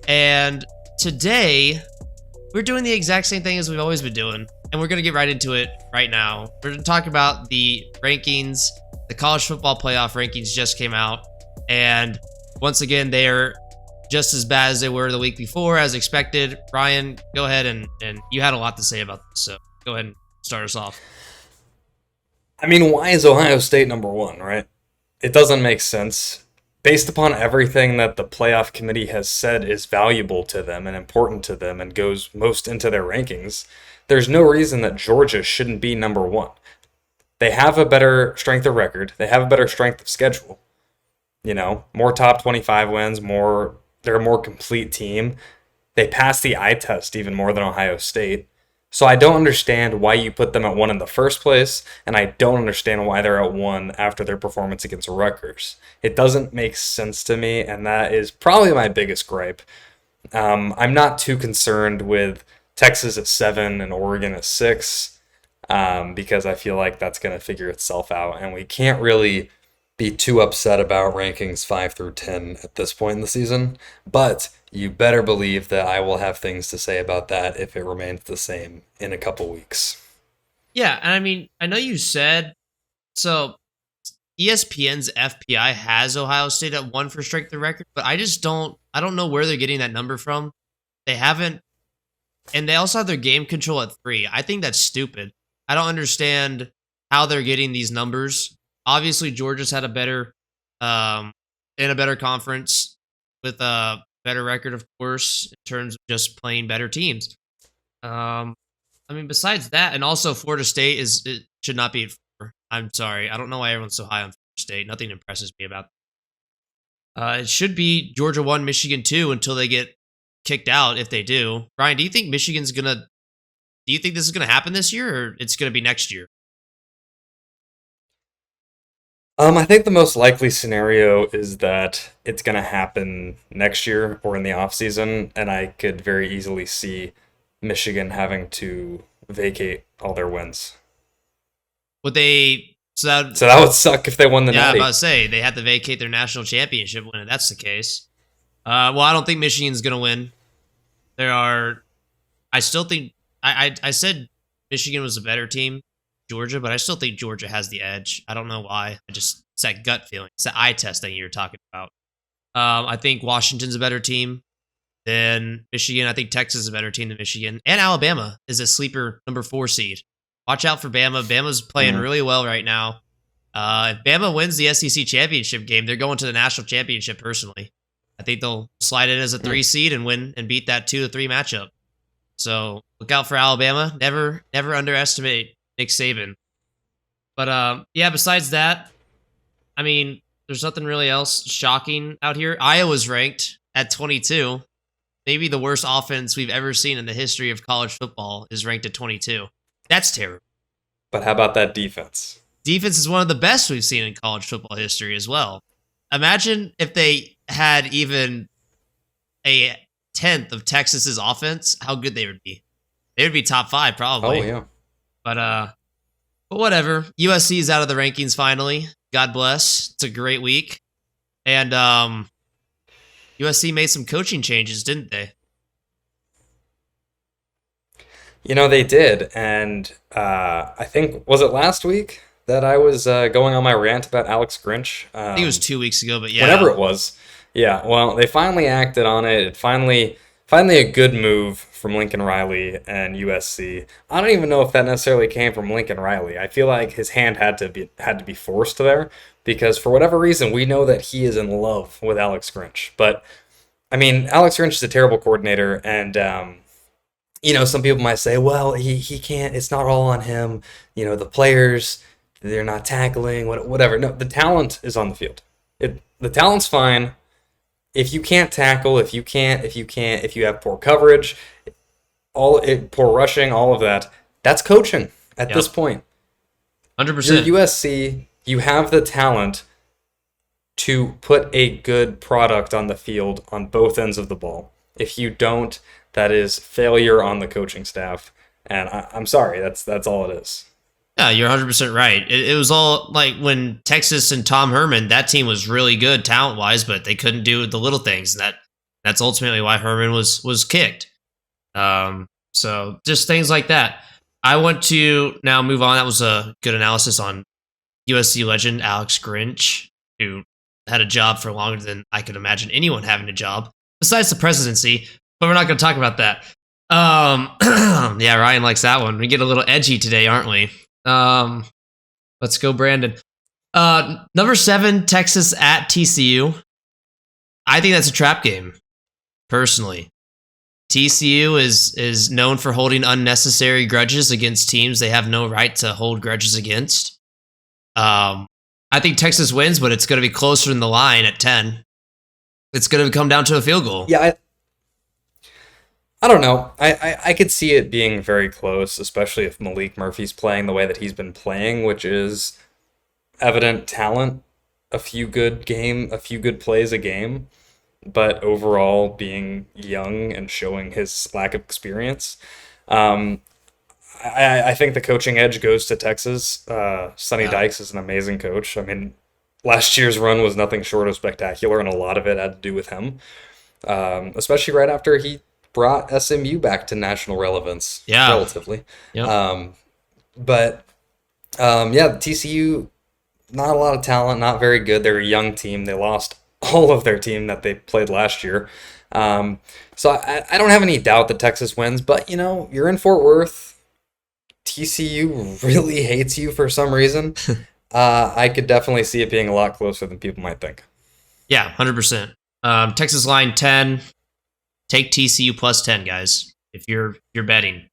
And today, we're doing the exact same thing as we've always been doing. And we're going to get right into it right now. We're going to talk about the rankings. The college football playoff rankings just came out. And once again, they are just as bad as they were the week before, as expected. Ryan, go ahead and you had a lot to say about this. So go ahead and start us off. I mean, why is Ohio State number one, right? It doesn't make sense. Based upon everything that the playoff committee has said is valuable to them and important to them and goes most into their rankings, there's no reason that Georgia shouldn't be number one. They have a better strength of record. They have a better strength of schedule. You know, more top 25 wins, they're a more complete team. They pass the eye test even more than Ohio State. So I don't understand why you put them at one in the first place, and I don't understand why they're at one after their performance against Rutgers. It doesn't make sense to me, and that is probably my biggest gripe. I'm not too concerned with Texas at 7 and Oregon at 6, because I feel like that's going to figure itself out, and we can't really be too upset about rankings 5 through 10 at this point in the season, but you better believe that I will have things to say about that if it remains the same in a couple weeks. Yeah, and I mean, I know you said, so ESPN's FPI has Ohio State at 1 for strength of record, but I don't know where they're getting that number from. They haven't, and they also have their game control at 3. I think that's stupid. I don't understand how they're getting these numbers. Obviously, Georgia's had a better, in a better conference with a better record, of course, in terms of just playing better teams. I mean, besides that, and also Florida State it should not be at 4. I'm sorry. I don't know why everyone's so high on Florida State. Nothing impresses me about that. It should be Georgia 1, Michigan 2 until they get kicked out, if they do. Ryan, do you think this is going to happen this year, or it's going to be next year? I think the most likely scenario is that it's going to happen next year or in the offseason, and I could very easily see Michigan having to vacate all their wins. Would they? So that would suck if they won the Natty. Yeah, I'm about to say they had to vacate their national championship win, if that's the case. Well, I don't think Michigan's going to win. I still think I said Michigan was a better team, Georgia, but I still think Georgia has the edge. I don't know why. It's that gut feeling. It's that eye test thing you're talking about. I think Washington's a better team than Michigan. I think Texas is a better team than Michigan. And Alabama is a sleeper number 4 seed. Watch out for Bama. Bama's playing really well right now. If Bama wins the SEC championship game, they're going to the national championship personally. I think they'll slide in as a 3 seed and win and beat that 2-3 matchup. So look out for Alabama. Never underestimate Nick Saban. But yeah, besides that, I mean, there's nothing really else shocking out here. Iowa's ranked at 22. Maybe the worst offense we've ever seen in the history of college football is ranked at 22. That's terrible. But how about that defense? Defense is one of the best we've seen in college football history as well. Imagine if they had even a 10th of Texas's offense, how good they would be. They would be top 5 probably. Oh yeah. But whatever. USC is out of the rankings finally. God bless. It's a great week. And USC made some coaching changes, didn't they? You know, they did. And I think, was it last week that I was going on my rant about Alex Grinch? I think it was 2 weeks ago, but yeah. Whenever it was. Yeah, well, they finally acted on it. It finally a good move from Lincoln Riley and USC. I don't even know if that necessarily came from Lincoln Riley. I feel like his hand had to be forced there because for whatever reason we know that he is in love with Alex Grinch. But I mean, Alex Grinch is a terrible coordinator, and you know, some people might say, well, he can't. It's not all on him. You know, the players, they're not tackling, whatever. No, the talent is on the field. The talent's fine. If you can't tackle, if you have poor coverage, poor rushing, all of that, that's coaching at this point. 100%. You're USC, you have the talent to put a good product on the field on both ends of the ball. If you don't, that is failure on the coaching staff. And I'm sorry, that's all it is. Yeah, you're 100% right. It was all like when Texas and Tom Herman, that team was really good talent-wise, but they couldn't do the little things. And That's ultimately why Herman was kicked. So just things like that. I want to now move on. That was a good analysis on USC legend Alex Grinch, who had a job for longer than I could imagine anyone having a job besides the presidency. But we're not going to talk about that. Yeah, Ryan likes that one. We get a little edgy today, aren't we? Let's go, Brandon. Number 7, Texas at TCU. I think that's a trap game, personally. TCU is known for holding unnecessary grudges against teams they have no right to hold grudges against. I think Texas wins, but it's going to be closer than the line at 10. It's going to come down to a field goal. Yeah, I don't know. I could see it being very close, especially if Malik Murphy's playing the way that he's been playing, which is evident talent, a few good plays a game, but overall being young and showing his lack of experience. I think the coaching edge goes to Texas. Sonny Dykes is an amazing coach. I mean, last year's run was nothing short of spectacular, and a lot of it had to do with him, especially right after he brought SMU back to national relevance, relatively. Yep. TCU, not a lot of talent, not very good. They're a young team. They lost all of their team that they played last year. So I don't have any doubt that Texas wins, but, you're in Fort Worth. TCU really hates you for some reason. I could definitely see it being a lot closer than people might think. Yeah, 100%. Texas line 10. Take TCU plus 10, guys. If you're betting,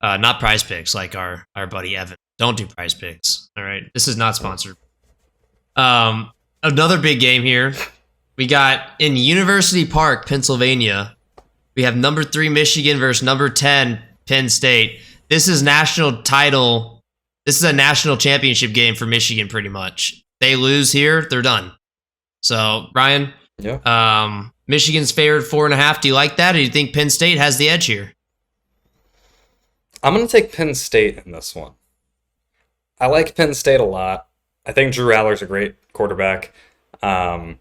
not Prize Picks like our buddy Evan. Don't do Prize Picks. All right, this is not sponsored. Another big game here. We got in University Park, Pennsylvania. We have number 3 Michigan versus number 10 Penn State. This is national title. This is a national championship game for Michigan, pretty much. They lose here, they're done. So, Ryan. Yeah. Michigan's favored 4.5. Do you like that, or do you think Penn State has the edge here? I'm going to take Penn State in this one. I like Penn State a lot. I think Drew Allar's a great quarterback. Penn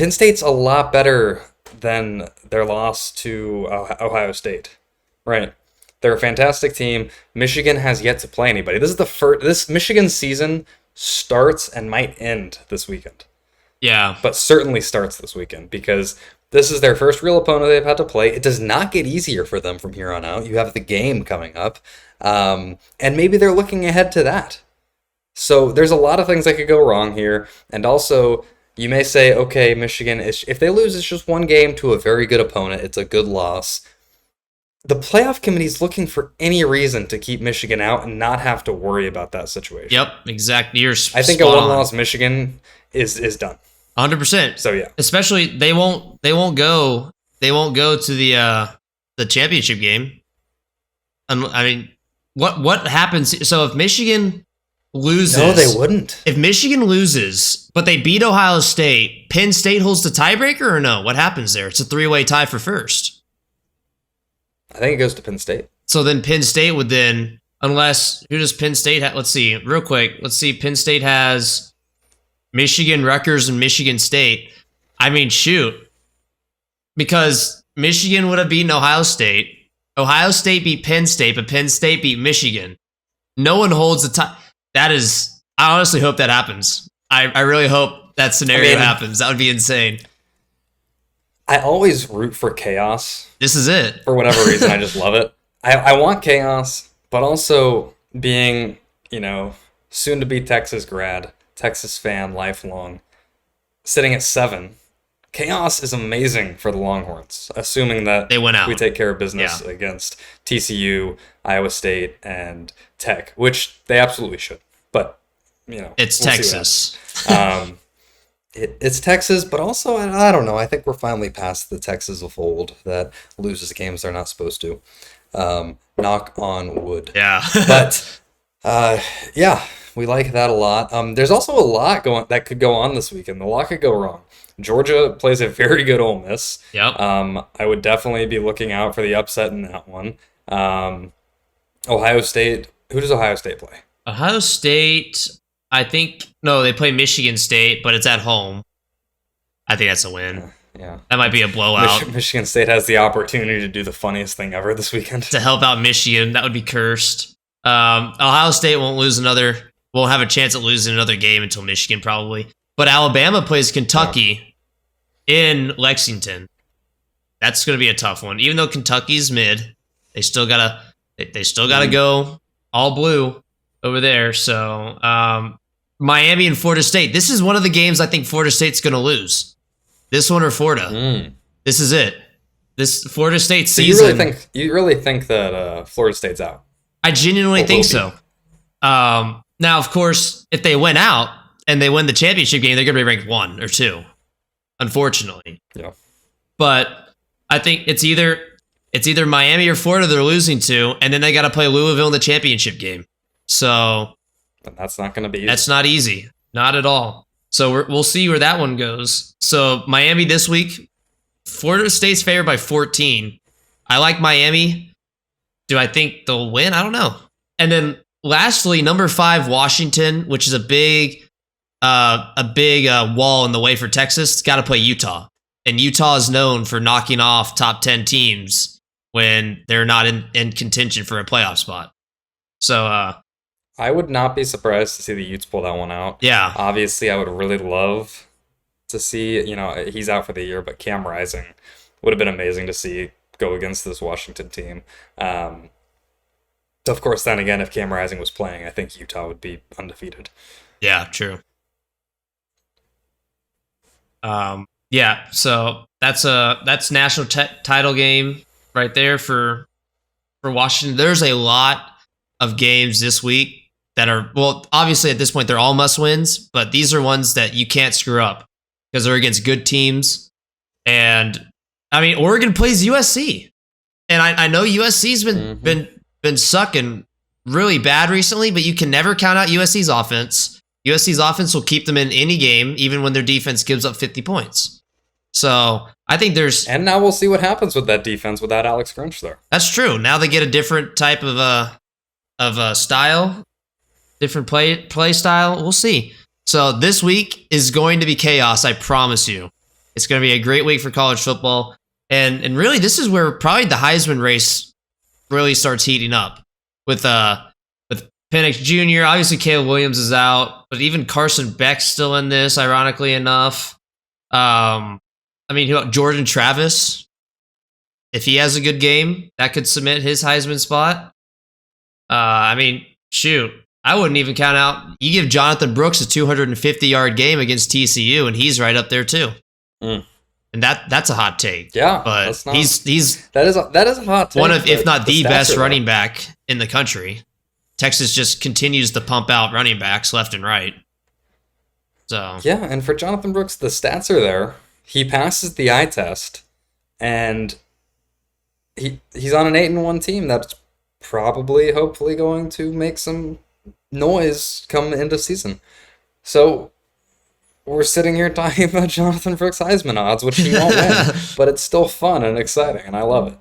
State's a lot better than their loss to Ohio State. Right. They're a fantastic team. Michigan has yet to play anybody. This is the first. This Michigan season starts and might end this weekend. Yeah. But certainly starts this weekend because this is their first real opponent they've had to play. It does not get easier for them from here on out. You have the game coming up. And maybe they're looking ahead to that. So there's a lot of things that could go wrong here. And also, you may say, okay, Michigan, if they lose, it's just one game to a very good opponent. It's a good loss. The playoff committee is looking for any reason to keep Michigan out and not have to worry about that situation. Yep, exactly. I think a one-loss Michigan is done. 100%. So yeah, especially they won't go to the championship game. I mean, what happens? So if Michigan loses, no, they wouldn't. If Michigan loses, but they beat Ohio State, Penn State holds the tiebreaker, or no? What happens there? It's a 3-way tie for first. I think it goes to Penn State. So then Penn State would then, unless who does Penn State have? Let's see, real quick. Let's see. Penn State has Michigan, Rutgers, and Michigan State. I mean, shoot. Because Michigan would have beaten Ohio State. Ohio State beat Penn State, but Penn State beat Michigan. No one holds the tie. I honestly hope that happens. I really hope that scenario happens. That would be insane. I always root for chaos. This is it. For whatever reason, I just love it. I want chaos, but also being, soon to be Texas grad, Texas fan, lifelong, sitting at 7. Chaos is amazing for the Longhorns, assuming that they went out. We take care of business against TCU, Iowa State, and Tech, which they absolutely should. But, it's we'll Texas. It's Texas, but also, I don't know. I think we're finally past the Texas of old that loses games they're not supposed to. Knock on wood. Yeah. But, we like that a lot. There's also a lot that could go on this weekend. A lot could go wrong. Georgia plays a very good Ole Miss. Yep. I would definitely be looking out for the upset in that one. Ohio State. Who does Ohio State play? Ohio State, I think... No, they play Michigan State, but it's at home. I think that's a win. Yeah. That might be a blowout. Michigan State has the opportunity to do the funniest thing ever this weekend. To help out Michigan, that would be cursed. Ohio State won't have a chance at losing another game until Michigan probably. But Alabama plays Kentucky in Lexington. That's going to be a tough one. Even though Kentucky's mid, they still gotta go all blue over there. So Miami and Florida State. This is one of the games I think Florida State's going to lose. This one or Florida. This is it. This Florida State season. You really think that Florida State's out? I genuinely think so. Now, of course, if they win out and they win the championship game, they're going to be ranked 1 or 2. Unfortunately. Yeah. But I think it's either Miami or Florida they're losing to, and then they got to play Louisville in the championship game. So and that's not going to be easy. That's not easy. Not at all. So we'll see where that one goes. So Miami this week, Florida State's favored by 14. I like Miami. Do I think they'll win? I don't know. And then lastly, number 5, Washington, which is a big wall in the way for Texas. Got to play Utah. And Utah is known for knocking off top 10 teams when they're not in contention for a playoff spot. So I would not be surprised to see the Utes pull that one out. Yeah. Obviously, I would really love to see, he's out for the year, but Cam Rising would have been amazing to see go against this Washington team. Of course, then again, if Cam Rising was playing, I think Utah would be undefeated. Yeah, true. Yeah, so that's national title game right there for Washington. There's a lot of games this week that are, well, obviously at this point they're all must wins, but these are ones that you can't screw up because they're against good teams. And I mean, Oregon plays USC, and I know USC's been sucking really bad recently, but you can never count out USC's offense. USC's offense will keep them in any game, even when their defense gives up 50 points. So I think and now we'll see what happens with that defense without Alex Grinch there. That's true. Now they get a different type of style, different play style. We'll see. So this week is going to be chaos. I promise you. It's going to be a great week for college football, and really this is where probably the Heisman race really starts heating up with Penix Jr. Obviously, Caleb Williams is out, but even Carson Beck's still in this. Ironically enough, I mean, Jordan Travis, if he has a good game, that could cement his Heisman spot. I mean, shoot, I wouldn't even count out. You give Jonathan Brooks a 250-yard game against TCU, and he's right up there too. And that's a hot take. Yeah, but that's not, he's that is a hot take. One of, if not the best running back in the country. Texas just continues to pump out running backs left and right. So yeah, and for Jonathan Brooks, the stats are there. He passes the eye test, and he's on an 8-1 team that's probably, hopefully, going to make some noise come into season. So we're sitting here talking about Jonathan Brooks Heisman odds, which he won't win, but it's still fun and exciting, and I love it.